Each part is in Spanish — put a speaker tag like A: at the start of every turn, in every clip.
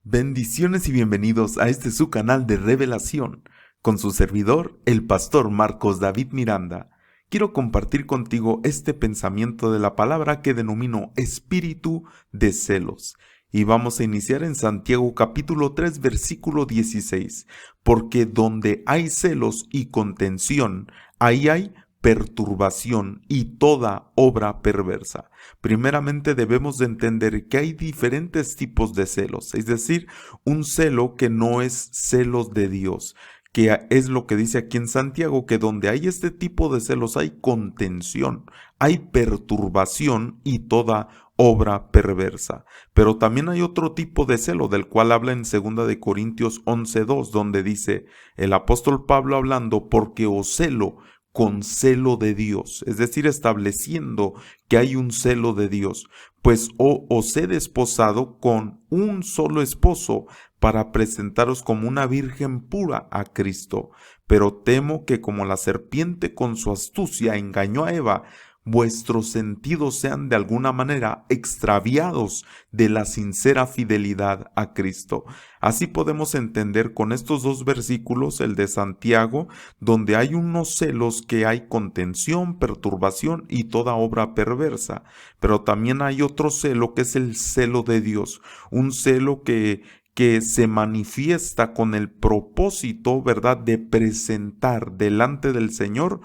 A: Bendiciones y bienvenidos a este su canal de revelación. Con su servidor, el pastor Marcos David Miranda. Quiero compartir contigo este pensamiento de la palabra que denomino espíritu de celos. Y vamos a iniciar en Santiago capítulo 3 versículo 16. Porque donde hay celos y contención, ahí hay perturbación y toda obra perversa. Primeramente debemos de entender que hay diferentes tipos de celos, es decir, un celo que no es celos de Dios, que es lo que dice aquí en Santiago, que donde hay este tipo de celos hay contención, hay perturbación y toda obra perversa. Pero también hay otro tipo de celo del cual habla en 2 de Corintios 11:2, donde dice el apóstol Pablo hablando, porque os celo con celo de Dios, es decir, estableciendo que hay un celo de Dios, pues os he desposado con un solo esposo para presentaros como una virgen pura a Cristo. Pero temo que como la serpiente con su astucia engañó a Eva, vuestros sentidos sean de alguna manera extraviados de la sincera fidelidad a Cristo. Así podemos entender con estos dos versículos, el de Santiago, donde hay unos celos que hay contención, perturbación y toda obra perversa. Pero también hay otro celo que es el celo de Dios, un celo que se manifiesta con el propósito, ¿verdad?, de presentar delante del Señor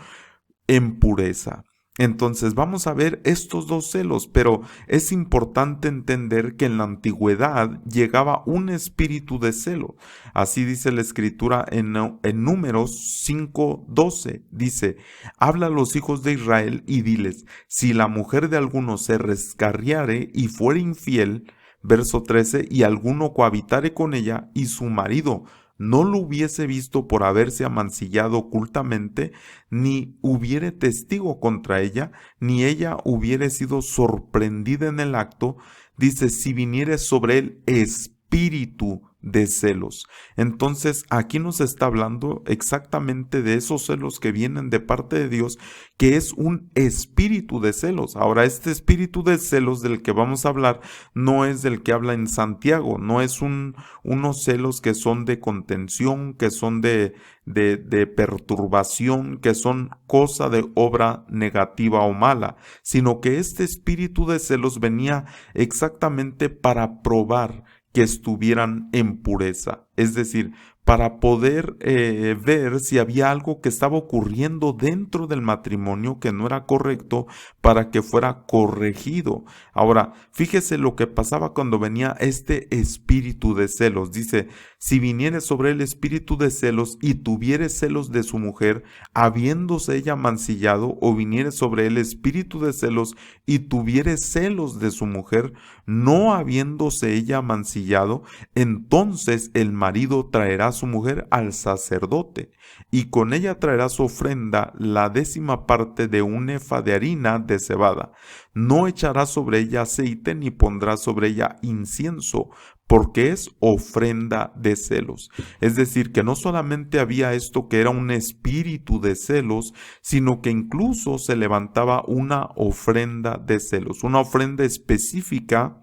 A: en pureza. Entonces vamos a ver estos dos celos, pero es importante entender que en la antigüedad llegaba un espíritu de celo. Así dice la escritura en Números 5:12. Dice, habla a los hijos de Israel y diles, si la mujer de alguno se rescarriare y fuere infiel, verso 13, y alguno cohabitare con ella y su marido no lo hubiese visto por haberse amancillado ocultamente, ni hubiere testigo contra ella, ni ella hubiere sido sorprendida en el acto, dice, si viniere sobre él espíritu de celos. Entonces aquí nos está hablando exactamente de esos celos que vienen de parte de Dios, que es un espíritu de celos. Ahora, este espíritu de celos del que vamos a hablar no es del que habla en Santiago, no es unos celos que son de contención, que son de perturbación, que son cosa de obra negativa o mala, sino que este espíritu de celos venía exactamente para probar que estuvieran en pureza, es decir, para poder ver si había algo que estaba ocurriendo dentro del matrimonio que no era correcto, para que fuera corregido. Ahora, fíjese lo que pasaba cuando venía este espíritu de celos. Dice, si viniere sobre el espíritu de celos y tuviere celos de su mujer, habiéndose ella mancillado, o viniere sobre el espíritu de celos y tuviere celos de su mujer, no habiéndose ella mancillado, entonces el marido traerá a su mujer al sacerdote, y con ella traerá su ofrenda la 10ª parte de un efa de harina de cebada. No echará sobre ella aceite, ni pondrá sobre ella incienso, porque es ofrenda de celos. Es decir, que no solamente había esto que era un espíritu de celos, sino que incluso se levantaba una ofrenda de celos, una ofrenda específica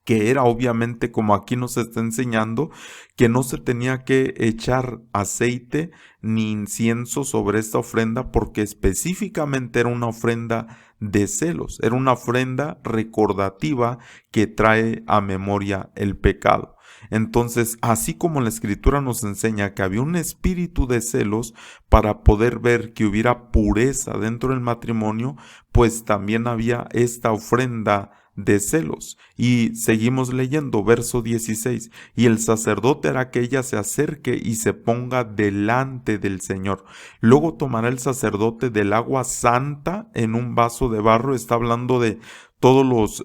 A: que era obviamente, como aquí nos está enseñando, que no se tenía que echar aceite ni incienso sobre esta ofrenda, porque específicamente era una ofrenda de celos, era una ofrenda recordativa que trae a memoria el pecado. Entonces, así como la escritura nos enseña que había un espíritu de celos para poder ver que hubiera pureza dentro del matrimonio, pues también había esta ofrenda de celos. Y seguimos leyendo verso 16, y el sacerdote hará que ella se acerque y se ponga delante del Señor. Luego tomará el sacerdote del agua santa en un vaso de barro. Está hablando de todos los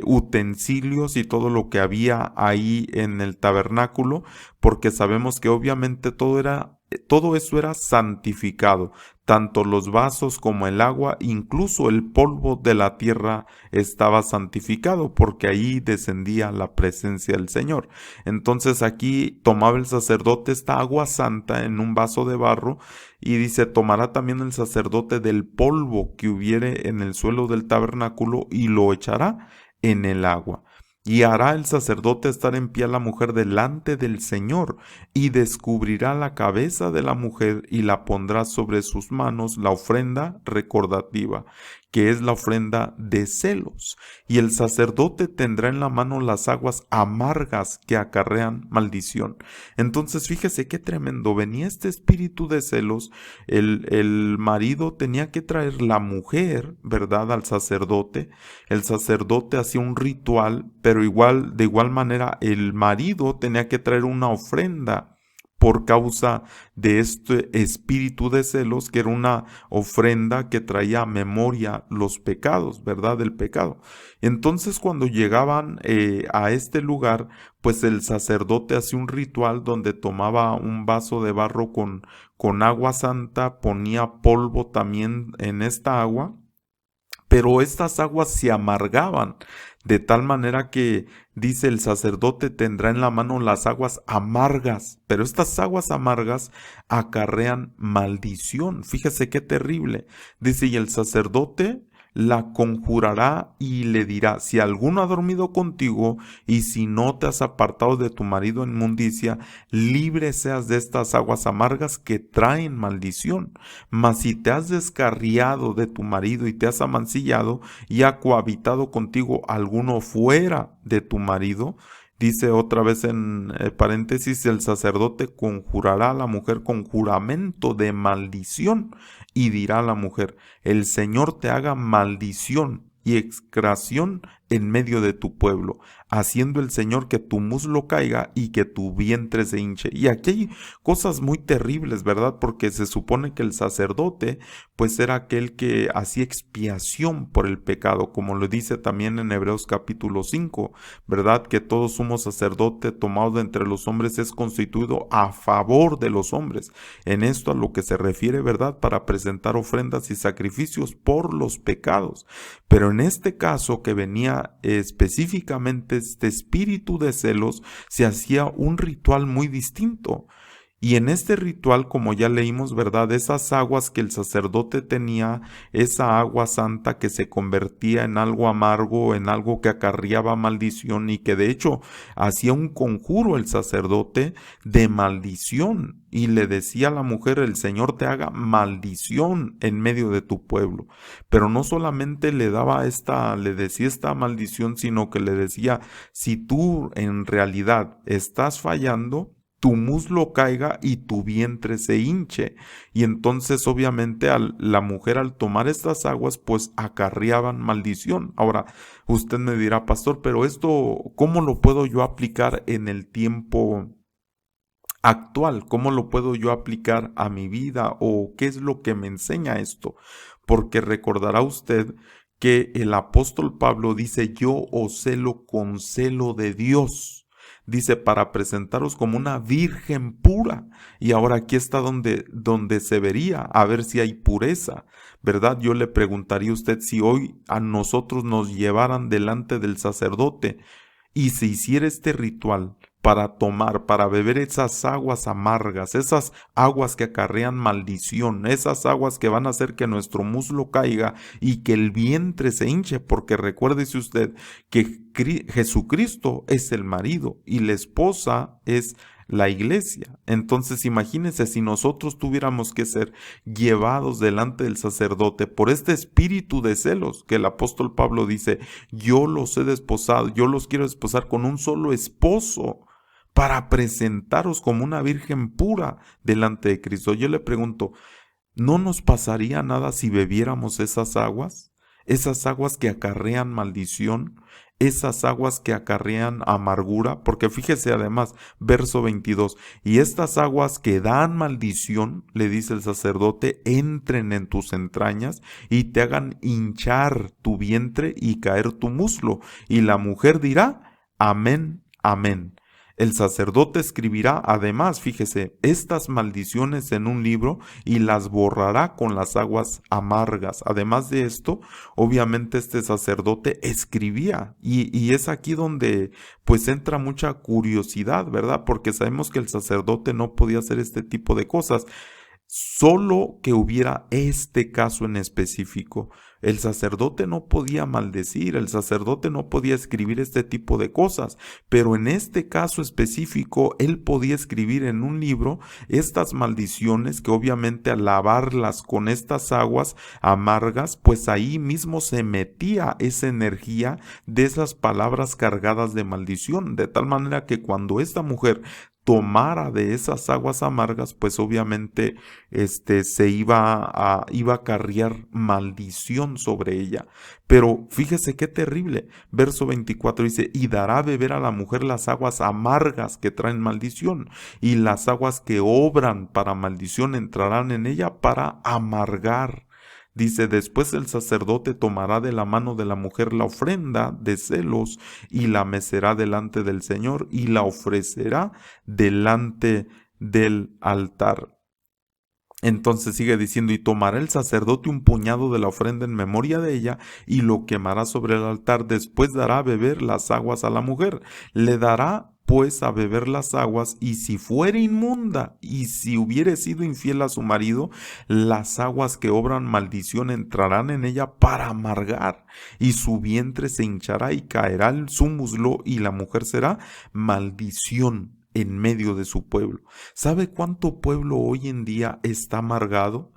A: utensilios y todo lo que había ahí en el tabernáculo, porque sabemos que obviamente todo eso era santificado, tanto los vasos como el agua, incluso el polvo de la tierra estaba santificado, porque ahí descendía la presencia del Señor. Entonces aquí tomaba el sacerdote esta agua santa en un vaso de barro, y dice, tomará también el sacerdote del polvo que hubiere en el suelo del tabernáculo y lo echará en el agua. Y hará el sacerdote estar en pie a la mujer delante del Señor, y descubrirá la cabeza de la mujer y la pondrá sobre sus manos la ofrenda recordativa, que es la ofrenda de celos. Y el sacerdote tendrá en la mano las aguas amargas que acarrean maldición. Entonces fíjese qué tremendo, venía este espíritu de celos, el marido tenía que traer la mujer, ¿verdad?, al sacerdote. El sacerdote hacía un ritual, pero de igual manera el marido tenía que traer una ofrenda por causa de este espíritu de celos, que era una ofrenda que traía a memoria los pecados, ¿verdad? Del pecado. Entonces cuando llegaban a este lugar, pues el sacerdote hacía un ritual donde tomaba un vaso de barro con agua santa, ponía polvo también en esta agua, pero estas aguas se amargaban, de tal manera que, dice, el sacerdote tendrá en la mano las aguas amargas, pero estas aguas amargas acarrean maldición. Fíjese qué terrible. Dice, y el sacerdote la conjurará y le dirá: si alguno ha dormido contigo y si no te has apartado de tu marido en inmundicia, libre seas de estas aguas amargas que traen maldición. Mas si te has descarriado de tu marido y te has amancillado y ha cohabitado contigo alguno fuera de tu marido, dice otra vez en paréntesis, el sacerdote conjurará a la mujer con juramento de maldición y dirá a la mujer: el Señor te haga maldición y execración en medio de tu pueblo, haciendo el Señor que tu muslo caiga y que tu vientre se hinche. Y aquí hay cosas muy terribles, ¿verdad? Porque se supone que el sacerdote pues era aquel que hacía expiación por el pecado, como lo dice también en Hebreos capítulo 5, ¿verdad? Que todo sumo sacerdote tomado de entre los hombres es constituido a favor de los hombres. En esto a lo que se refiere, ¿verdad? Para presentar ofrendas y sacrificios por los pecados. Pero en este caso que venía específicamente este espíritu de celos, se hacía un ritual muy distinto. Y en este ritual, como ya leímos, ¿verdad?, esas aguas que el sacerdote tenía, esa agua santa que se convertía en algo amargo, en algo que acarreaba maldición, y que de hecho hacía un conjuro el sacerdote de maldición y le decía a la mujer: el Señor te haga maldición en medio de tu pueblo. Pero no solamente le decía esta maldición, sino que le decía: si tú en realidad estás fallando, tu muslo caiga y tu vientre se hinche. Y entonces obviamente la mujer, al tomar estas aguas, pues acarreaban maldición. Ahora, usted me dirá: pastor, pero esto, ¿cómo lo puedo yo aplicar en el tiempo actual? ¿Cómo lo puedo yo aplicar a mi vida? ¿O qué es lo que me enseña esto? Porque recordará usted que el apóstol Pablo dice: yo os celo con celo de Dios. Dice: para presentaros como una virgen pura. Y ahora aquí está donde se vería a ver si hay pureza, ¿verdad? Yo le preguntaría a usted: si hoy a nosotros nos llevaran delante del sacerdote y se hiciera este ritual para tomar, para beber esas aguas amargas, esas aguas que acarrean maldición, esas aguas que van a hacer que nuestro muslo caiga y que el vientre se hinche, porque recuérdese usted que Jesucristo es el marido y la esposa es la iglesia. Entonces imagínense si nosotros tuviéramos que ser llevados delante del sacerdote por este espíritu de celos, que el apóstol Pablo dice: yo los he desposado, yo los quiero desposar con un solo esposo, para presentaros como una virgen pura delante de Cristo. Yo le pregunto: ¿no nos pasaría nada si bebiéramos esas aguas? Esas aguas que acarrean maldición, esas aguas que acarrean amargura, porque fíjese además, verso 22, y estas aguas que dan maldición, le dice el sacerdote, entren en tus entrañas y te hagan hinchar tu vientre y caer tu muslo. Y la mujer dirá: amén, amén. El sacerdote escribirá además, fíjese, estas maldiciones en un libro y las borrará con las aguas amargas. Además de esto, obviamente este sacerdote escribía, y es aquí donde pues entra mucha curiosidad, ¿verdad? Porque sabemos que el sacerdote no podía hacer este tipo de cosas. Solo que hubiera este caso en específico. El sacerdote no podía maldecir, el sacerdote no podía escribir este tipo de cosas, pero en este caso específico, él podía escribir en un libro estas maldiciones que obviamente al lavarlas con estas aguas amargas, pues ahí mismo se metía esa energía de esas palabras cargadas de maldición, de tal manera que cuando esta mujer tomara de esas aguas amargas, pues obviamente se iba a acarrear maldición sobre ella. Pero fíjese qué terrible. Verso 24 dice, y dará a beber a la mujer las aguas amargas que traen maldición, y las aguas que obran para maldición entrarán en ella para amargar. Dice, después el sacerdote tomará de la mano de la mujer la ofrenda de celos y la mecerá delante del Señor y la ofrecerá delante del altar. Entonces sigue diciendo, y tomará el sacerdote un puñado de la ofrenda en memoria de ella y lo quemará sobre el altar. Después dará a beber las aguas a la mujer. Le dará pues a beber las aguas, y si fuere inmunda y si hubiere sido infiel a su marido, las aguas que obran maldición entrarán en ella para amargar, y su vientre se hinchará y caerá su muslo, y la mujer será maldición en medio de su pueblo. ¿Sabe cuánto pueblo hoy en día está amargado?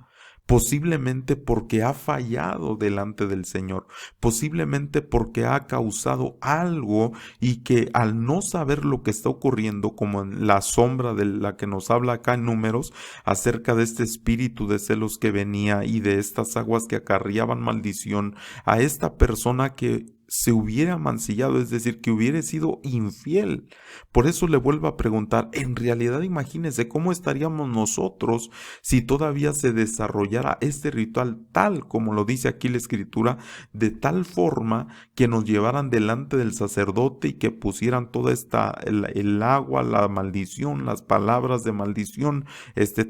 A: Posiblemente porque ha fallado delante del Señor, posiblemente porque ha causado algo y que al no saber lo que está ocurriendo, como en la sombra de la que nos habla acá en Números, acerca de este espíritu de celos que venía y de estas aguas que acarreaban maldición a esta persona que se hubiera mancillado, es decir, que hubiera sido infiel. Por eso le vuelvo a preguntar, en realidad imagínese cómo estaríamos nosotros si todavía se desarrollara este ritual tal como lo dice aquí la Escritura, de tal forma que nos llevaran delante del sacerdote y que pusieran toda el agua, la maldición, las palabras de maldición,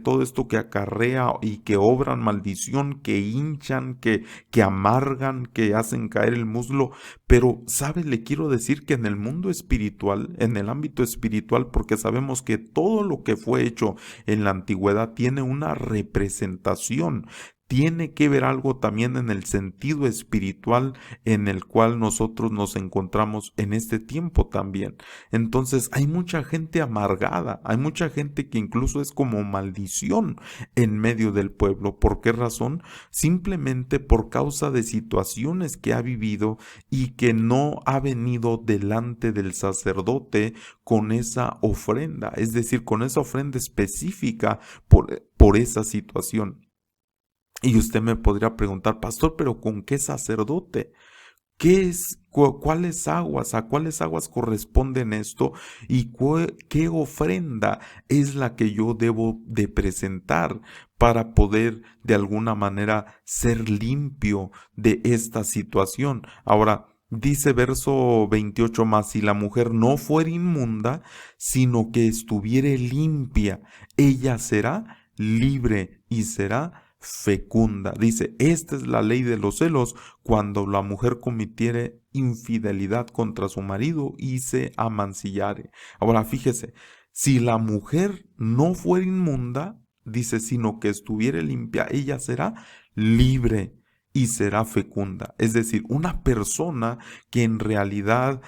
A: todo esto que acarrea y que obran maldición, que hinchan, que amargan, que hacen caer el muslo. Pero, ¿sabe? Le quiero decir que en el mundo espiritual, en el ámbito espiritual, porque sabemos que todo lo que fue hecho en la antigüedad tiene una representación, tiene que ver algo también en el sentido espiritual en el cual nosotros nos encontramos en este tiempo también. Entonces hay mucha gente amargada, hay mucha gente que incluso es como maldición en medio del pueblo. ¿Por qué razón? Simplemente por causa de situaciones que ha vivido y que no ha venido delante del sacerdote con esa ofrenda, es decir, con esa ofrenda específica por esa situación. Y usted me podría preguntar, pastor, ¿pero con qué sacerdote? ¿Cuáles aguas? ¿A cuáles aguas corresponden esto? ¿Y qué ofrenda es la que yo debo de presentar para poder de alguna manera ser limpio de esta situación? Ahora, dice verso 28 más, si la mujer no fuera inmunda, sino que estuviere limpia, ella será libre y será fecunda. Dice, esta es la ley de los celos cuando la mujer cometiere infidelidad contra su marido y se amancillare. Ahora fíjese, si la mujer no fuera inmunda, dice, sino que estuviere limpia, ella será libre y será fecunda. Es decir, una persona que en realidad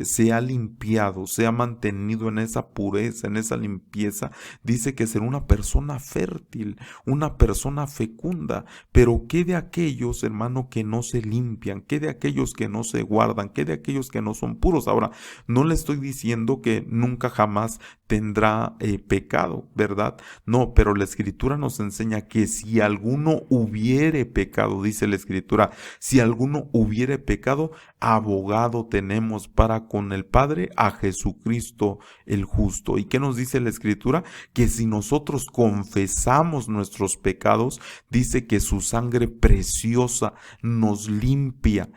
A: se ha limpiado, se ha mantenido en esa pureza, en esa limpieza, dice que será una persona fértil, una persona fecunda. Pero ¿qué de aquellos, hermano, que no se limpian? ¿Qué de aquellos que no se guardan? ¿Qué de aquellos que no son puros? Ahora, no le estoy diciendo que nunca jamás tendrá pecado, ¿verdad? No, pero la Escritura nos enseña que si alguno hubiere pecado, dice la Escritura, si alguno hubiere pecado, abogado tenemos para con el Padre a Jesucristo el justo. ¿Y qué nos dice la Escritura? Que si nosotros confesamos nuestros pecados, dice que su sangre preciosa nos limpia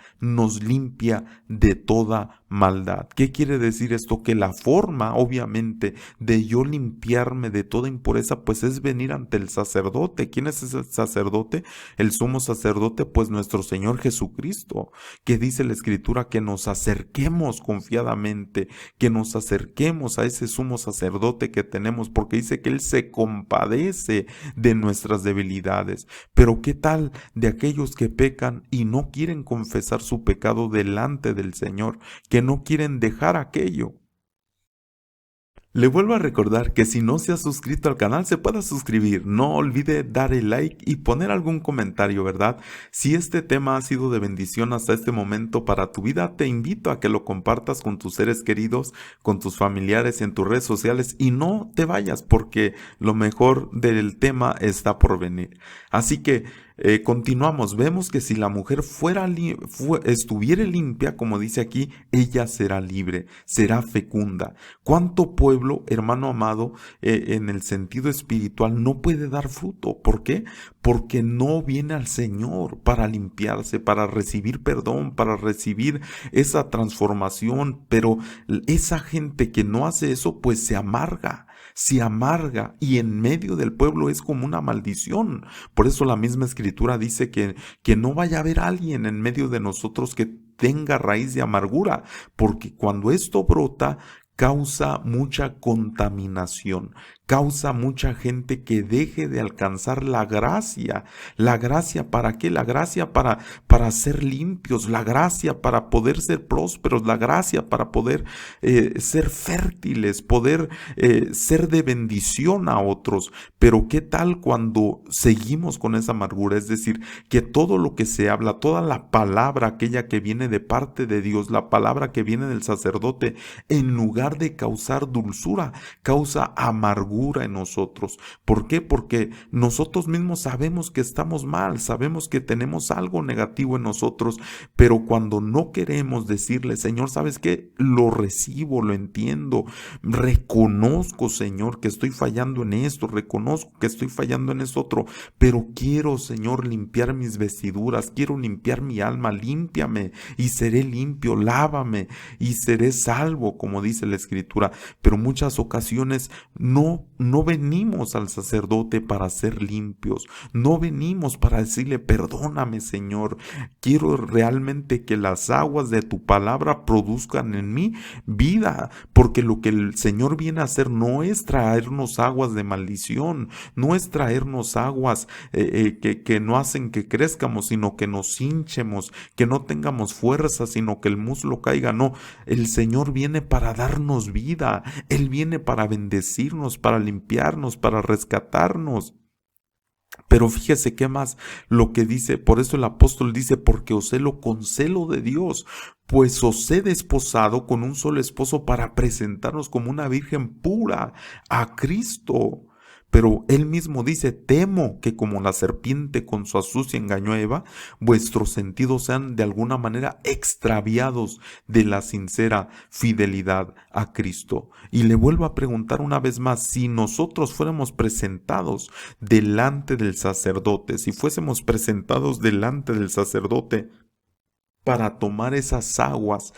A: de toda maldad. ¿Qué quiere decir esto? Que la forma, obviamente, de yo limpiarme de toda impureza, pues es venir ante el sacerdote. ¿Quién es ese sacerdote? El sumo sacerdote, pues nuestro Señor Jesucristo, que dice la Escritura que nos acerquemos confiadamente, que nos acerquemos a ese sumo sacerdote que tenemos, porque dice que Él se compadece de nuestras debilidades. Pero ¿qué tal de aquellos que pecan y no quieren confesar su pecado delante del Señor, que no quieren dejar aquello? Le vuelvo a recordar que si no se ha suscrito al canal se pueda suscribir, no olvide dar el like y poner algún comentario, ¿verdad? Si este tema ha sido de bendición hasta este momento para tu vida, te invito a que lo compartas con tus seres queridos, con tus familiares en tus redes sociales y no te vayas porque lo mejor del tema está por venir. Así que continuamos, vemos que si la mujer estuviera limpia, como dice aquí, ella será libre, será fecunda. ¿Cuánto pueblo, hermano amado, en el sentido espiritual no puede dar fruto? ¿Por qué? Porque no viene al Señor para limpiarse, para recibir perdón, para recibir esa transformación, pero esa gente que no hace eso, pues se amarga y en medio del pueblo es como una maldición. Por eso la misma Escritura dice que no vaya a haber alguien en medio de nosotros que tenga raíz de amargura, porque cuando esto brota, causa mucha contaminación, causa mucha gente que deje de alcanzar la gracia. ¿La gracia para qué? La gracia para ser limpios, la gracia para poder ser prósperos, la gracia para poder ser fértiles, poder ser de bendición a otros. Pero ¿qué tal cuando seguimos con esa amargura? Es decir, que todo lo que se habla, toda la palabra, aquella que viene de parte de Dios, la palabra que viene del sacerdote, en lugar de causar dulzura, causa amargura en nosotros. ¿Por qué? Porque nosotros mismos sabemos que estamos mal, sabemos que tenemos algo negativo en nosotros, pero cuando no queremos decirle, Señor, ¿sabes qué? Lo recibo, lo entiendo, reconozco, Señor, que estoy fallando en esto, reconozco que estoy fallando en esto otro, pero quiero, Señor, limpiar mis vestiduras, quiero limpiar mi alma, límpiame y seré limpio, lávame y seré salvo, como dice la Escritura. Pero muchas ocasiones no venimos al sacerdote para ser limpios, no venimos para decirle, perdóname, Señor, quiero realmente que las aguas de tu palabra produzcan en mí vida, porque lo que el Señor viene a hacer no es traernos aguas de maldición, no es traernos aguas que no hacen que crezcamos, sino que nos hinchemos, que no tengamos fuerza, sino que el muslo caiga. No, el Señor viene para darnos vida, Él viene para bendecirnos, para limpiarnos, para rescatarnos. Pero fíjese qué más lo que dice, por eso el apóstol dice, porque os celo con celo de Dios, pues os he desposado con un solo esposo para presentarnos como una virgen pura a Cristo. Pero él mismo dice, temo que como la serpiente con su astucia engañó a Eva, vuestros sentidos sean de alguna manera extraviados de la sincera fidelidad a Cristo. Y le vuelvo a preguntar una vez más, si nosotros fuéramos presentados delante del sacerdote, si fuésemos presentados delante del sacerdote para tomar esas aguas,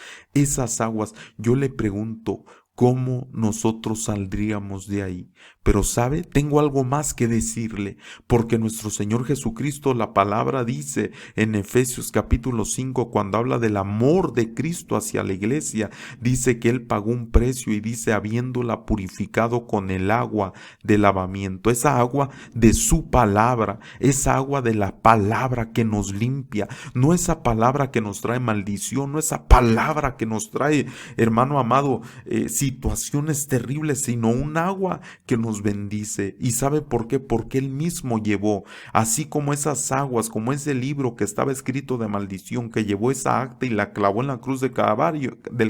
A: yo le pregunto, ¿cómo nosotros saldríamos de ahí? Pero ¿sabe? Tengo algo más que decirle, porque nuestro Señor Jesucristo, la palabra dice en Efesios capítulo 5, cuando habla del amor de Cristo hacia la iglesia, dice que Él pagó un precio y dice, habiéndola purificado con el agua de lavamiento, esa agua de su palabra, esa agua de la palabra que nos limpia, no esa palabra que nos trae maldición, no esa palabra que nos trae, hermano amado, situaciones terribles, sino un agua que nos bendice. ¿Y sabe por qué? Porque Él mismo llevó, así como esas aguas, como ese libro que estaba escrito de maldición, que llevó esa acta y la clavó en la cruz del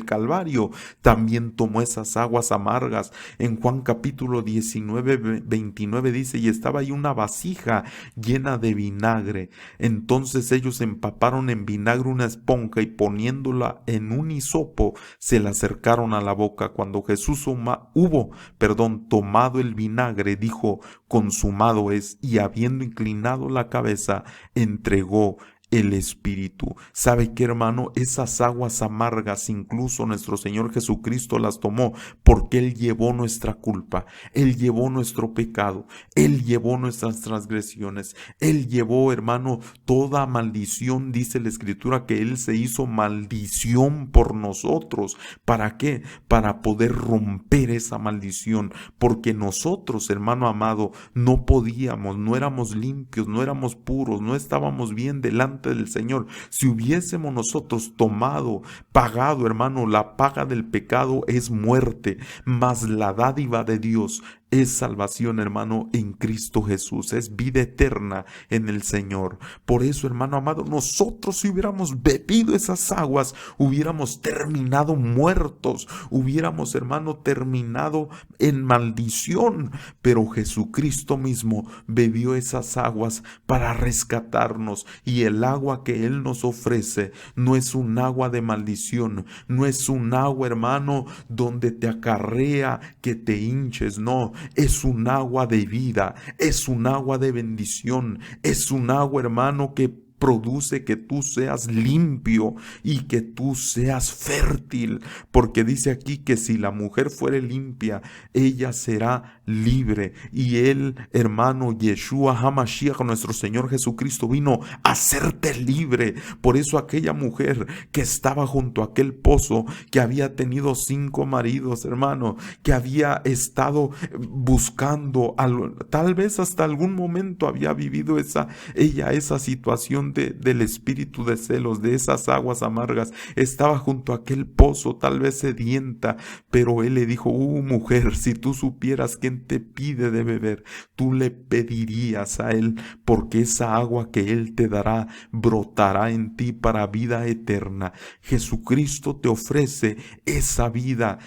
A: Calvario, también tomó esas aguas amargas. En Juan capítulo 19, 29 dice, y estaba ahí una vasija llena de vinagre. Entonces ellos empaparon en vinagre una esponja y poniéndola en un hisopo, se la acercaron a la boca. Cuando Jesús hubo tomado el vinagre, dijo, consumado es, y habiendo inclinado la cabeza, entregó el Espíritu. ¿Sabe qué, hermano? Esas aguas amargas incluso nuestro Señor Jesucristo las tomó porque Él llevó nuestra culpa, Él llevó nuestro pecado, Él llevó nuestras transgresiones, Él llevó, hermano, toda maldición. Dice la Escritura que Él se hizo maldición por nosotros. ¿Para qué? Para poder romper esa maldición, porque nosotros, hermano amado, no podíamos, no éramos limpios, no éramos puros, no estábamos bien delante del Señor. Si hubiésemos nosotros pagado, hermano, la paga del pecado es muerte, mas la dádiva de Dios es salvación, hermano, en Cristo Jesús, es vida eterna en el Señor. Por eso, hermano amado, nosotros si hubiéramos bebido esas aguas, hubiéramos terminado muertos, hubiéramos, hermano, terminado en maldición. Pero Jesucristo mismo bebió esas aguas para rescatarnos, y el agua que Él nos ofrece no es un agua de maldición, no es un agua, hermano, donde te acarrea que te hinches, no. Es un agua de vida, es un agua de bendición, es un agua, hermano, que produce que tú seas limpio y que tú seas fértil, porque dice aquí que si la mujer fuere limpia, ella será libre. Y él, hermano, Yeshua HaMashiach, nuestro Señor Jesucristo, vino a hacerte libre. Por eso aquella mujer que estaba junto a aquel pozo, que había tenido 5 maridos, hermano, que había estado buscando, tal vez hasta algún momento había vivido esa situación del espíritu de celos, de esas aguas amargas, estaba junto a aquel pozo, tal vez sedienta, pero él le dijo: mujer, si tú supieras quién te pide de beber, tú le pedirías a él, porque esa agua que él te dará brotará en ti para vida eterna. Jesucristo te ofrece esa vida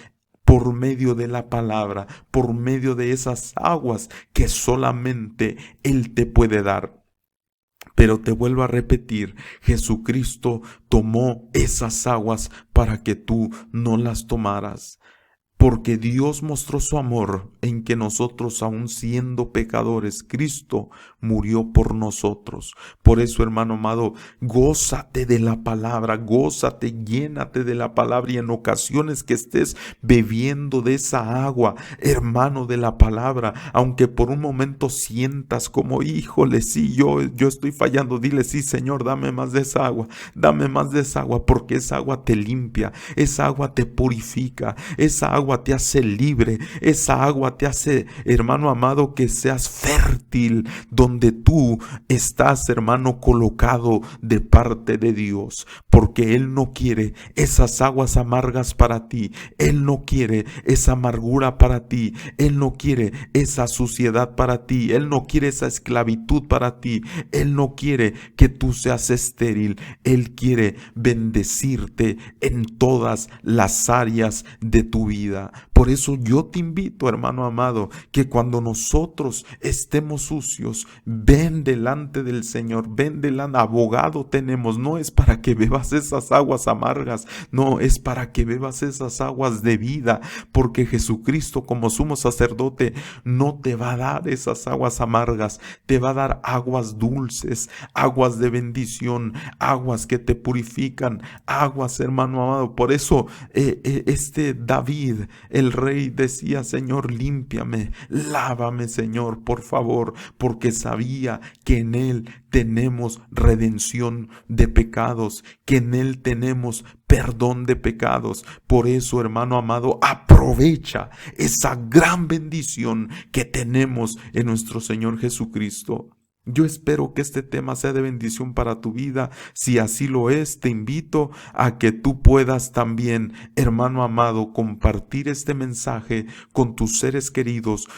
A: por medio de la palabra, por medio de esas aguas que solamente Él te puede dar. Pero te vuelvo a repetir, Jesucristo tomó esas aguas para que tú no las tomaras. Porque Dios mostró su amor en que nosotros, aun siendo pecadores, Cristo murió por nosotros. Por eso, hermano amado, gózate de la palabra, gózate, llénate de la palabra, y en ocasiones que estés bebiendo de esa agua, hermano, de la palabra, aunque por un momento sientas como: híjole, sí, yo estoy fallando, dile: sí, Señor, dame más de esa agua, dame más de esa agua, porque esa agua te limpia, esa agua te purifica, esa agua te hace libre, esa agua te hace, hermano amado, que seas fértil donde tú estás, hermano, colocado de parte de Dios, porque Él no quiere esas aguas amargas para ti, Él no quiere esa amargura para ti, Él no quiere esa suciedad para ti, Él no quiere esa esclavitud para ti, Él no quiere que tú seas estéril, Él quiere bendecirte en todas las áreas de tu vida. Por eso yo te invito, hermano amado, que cuando nosotros estemos sucios, ven delante del Señor, ven delante, abogado tenemos. No es para que bebas esas aguas amargas, no, es para que bebas esas aguas de vida, porque Jesucristo, como sumo sacerdote, no te va a dar esas aguas amargas, te va a dar aguas dulces, aguas de bendición, aguas que te purifican, aguas, hermano amado. Por eso David, el rey, decía: Señor, límpiame, lávame, Señor, por favor, porque sabía que en Él tenemos redención de pecados, que en Él tenemos perdón de pecados. Por eso, hermano amado, aprovecha esa gran bendición que tenemos en nuestro Señor Jesucristo. Yo espero que este tema sea de bendición para tu vida. Si así lo es, te invito a que tú puedas también, hermano amado, compartir este mensaje con tus seres queridos,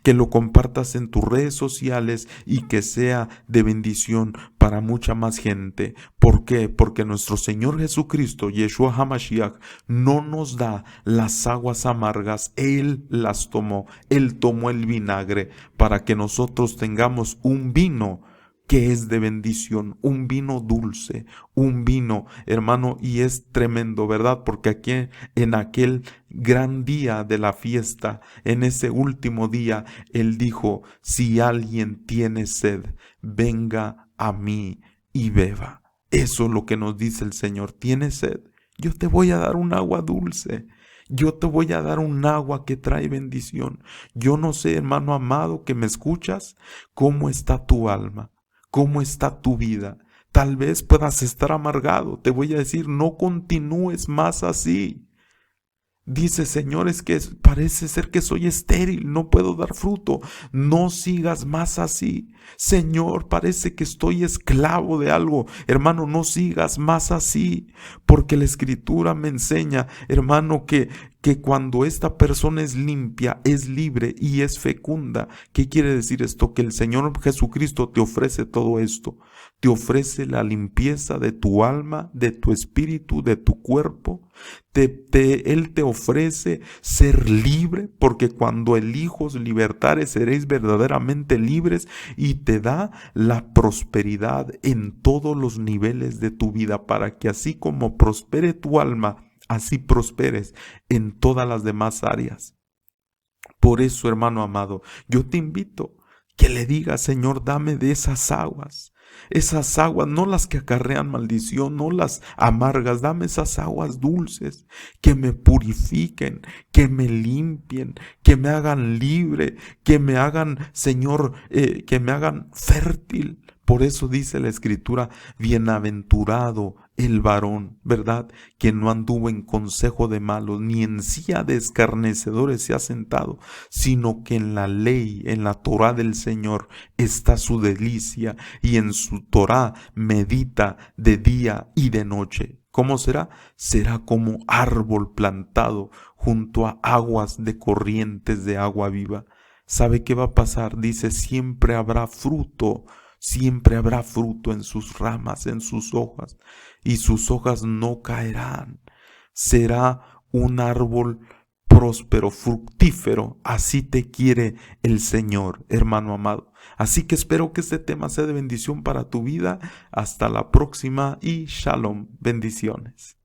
A: que lo compartas en tus redes sociales y que sea de bendición para mucha más gente. ¿Por qué? Porque nuestro Señor Jesucristo, Yeshua HaMashiach, no nos da las aguas amargas, Él las tomó, Él tomó el vinagre para que nosotros tengamos un vino que es de bendición, un vino dulce, un vino, hermano, y es tremendo, ¿verdad? Porque aquí en aquel gran día de la fiesta, en ese último día, Él dijo: si alguien tiene sed, venga a mí y beba. Eso es lo que nos dice el Señor. ¿Tienes sed? Yo te voy a dar un agua dulce. Yo te voy a dar un agua que trae bendición. Yo no sé, hermano amado, que me escuchas, cómo está tu alma, cómo está tu vida. Tal vez puedas estar amargado. Te voy a decir, no continúes más así. Dice, Señor, es que parece ser que soy estéril, no puedo dar fruto. No sigas más así. Señor, parece que estoy esclavo de algo. Hermano, no sigas más así. Porque la Escritura me enseña, hermano, que cuando esta persona es limpia, es libre y es fecunda. ¿Qué quiere decir esto? Que el Señor Jesucristo te ofrece todo esto. Te ofrece la limpieza de tu alma, de tu espíritu, de tu cuerpo. Él te ofrece ser libre, porque cuando el Hijo os libertare seréis verdaderamente libres, y te da la prosperidad en todos los niveles de tu vida, para que así como prospere tu alma, así prosperes en todas las demás áreas. Por eso, hermano amado, yo te invito que le digas, Señor, dame de esas aguas. Esas aguas, no las que acarrean maldición, no las amargas, dame esas aguas dulces que me purifiquen, que me limpien, que me hagan libre, que me hagan, Señor, que me hagan fértil. Por eso dice la Escritura, bienaventurado el varón, ¿verdad? Que no anduvo en consejo de malos, ni en silla de escarnecedores se ha sentado, sino que en la ley, en la Torá del Señor, está su delicia, y en su Torá medita de día y de noche. ¿Cómo será? Será como árbol plantado junto a aguas de corrientes de agua viva. ¿Sabe qué va a pasar? Dice, siempre habrá fruto. Siempre habrá fruto en sus ramas, en sus hojas, y sus hojas no caerán. Será un árbol próspero, fructífero. Así te quiere el Señor, hermano amado. Así que espero que este tema sea de bendición para tu vida. Hasta la próxima y shalom. Bendiciones.